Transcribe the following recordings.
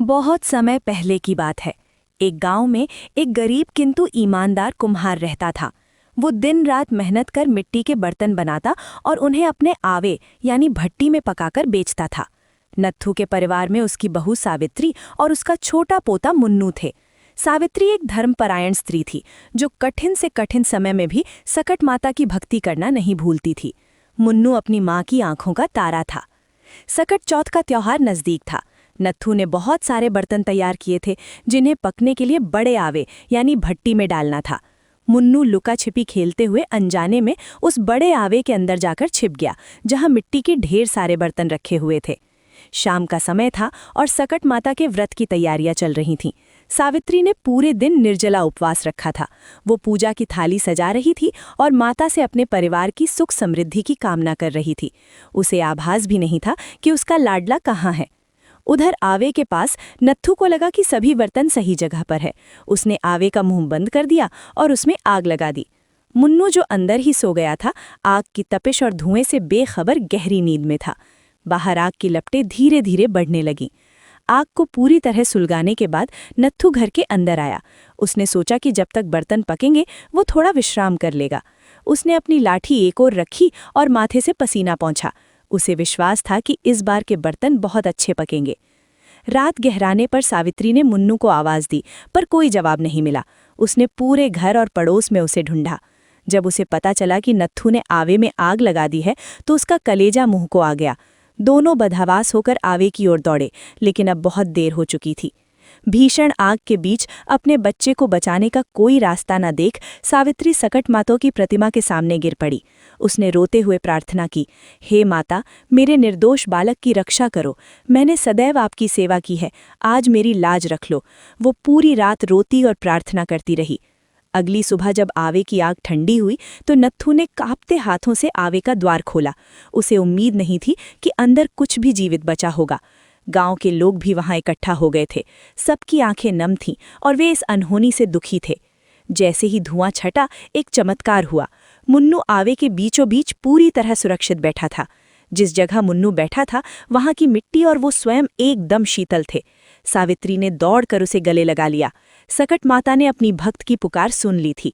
बहुत समय पहले की बात है। एक गांव में एक गरीब किंतु ईमानदार कुम्हार रहता था। वो दिन रात मेहनत कर मिट्टी के बर्तन बनाता और उन्हें अपने आवे यानी भट्टी में पकाकर बेचता था। नत्थू के परिवार में उसकी बहू सावित्री और उसका छोटा पोता मुन्नू थे। सावित्री एक धर्मपरायण स्त्री थी जो कठिन से कठिन समय में भी सकट माता की भक्ति करना नहीं भूलती थी। मुन्नू अपनी माँ की आंखों का तारा था। सकट चौथ का त्योहार नजदीक था। नत्थू ने बहुत सारे बर्तन तैयार किए थे जिन्हें पकने के लिए बड़े आवे यानी भट्टी में डालना था। मुन्नू लुका छिपी खेलते हुए अनजाने में उस बड़े आवे के अंदर जाकर छिप गया जहां मिट्टी के ढेर सारे बर्तन रखे हुए थे। शाम का समय था और सकट माता के व्रत की तैयारियां चल रही थीं। सावित्री ने पूरे दिन निर्जला उपवास रखा था। वो पूजा की थाली सजा रही थी और माता से अपने परिवार की सुख समृद्धि की कामना कर रही थी। उसे आभास भी नहीं था कि उसका लाडला कहाँ है। उधर आवे के पास नत्थू को लगा कि सभी बर्तन सही जगह पर है। उसने आवे का मुंह बंद कर दिया और उसमें आग लगा दी। मुन्नू जो अंदर ही सो गया था, आग की तपिश और धुएं से बेखबर गहरी नींद में था। बाहर आग की लपटें धीरे धीरे बढ़ने लगीं। आग को पूरी तरह सुलगाने के बाद नत्थू घर के अंदर आया। उसने सोचा कि जब तक बर्तन पकेंगे वो थोड़ा विश्राम कर लेगा। उसने अपनी लाठी एक ओर रखी और माथे से पसीना पोंछा। उसे विश्वास था कि इस बार के बर्तन बहुत अच्छे पकेंगे। रात गहराने पर सावित्री ने मुन्नू को आवाज दी, पर कोई जवाब नहीं मिला। उसने पूरे घर और पड़ोस में उसे ढूंढा। जब उसे पता चला कि नत्थू ने आवे में आग लगा दी है तो उसका कलेजा मुंह को आ गया। दोनों बदहवास होकर आवे की ओर दौड़े, लेकिन अब बहुत देर हो चुकी थी। भीषण आग के बीच अपने बच्चे को बचाने का कोई रास्ता न देख सावित्री सकट माता की प्रतिमा के सामने गिर पड़ी। उसने रोते हुए प्रार्थना की, हे माता, मेरे निर्दोष बालक की रक्षा करो। मैंने सदैव आपकी सेवा की है, आज मेरी लाज रख लो। वो पूरी रात रोती और प्रार्थना करती रही। अगली सुबह जब आवे की आग ठंडी हुई तो नत्थू ने कांपते हाथों से आवे का द्वार खोला। उसे उम्मीद नहीं थी कि अंदर कुछ भी जीवित बचा होगा। गांव के लोग भी वहां इकट्ठा हो गए थे। सबकी आंखें नम थीं और वे इस अनहोनी से दुखी थे। जैसे ही धुआं छटा, एक चमत्कार हुआ। मुन्नू आवे के बीचों बीच पूरी तरह सुरक्षित बैठा था। जिस जगह मुन्नू बैठा था वहां की मिट्टी और वो स्वयं एकदम शीतल थे। सावित्री ने दौड़कर उसे गले लगा लिया। सकट माता ने अपनी भक्त की पुकार सुन ली थी।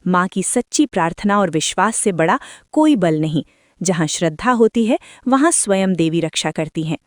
माँ की सच्ची प्रार्थना और विश्वास से बड़ा कोई बल नहीं। जहां श्रद्धा होती है वहां स्वयं देवी रक्षा करती हैं।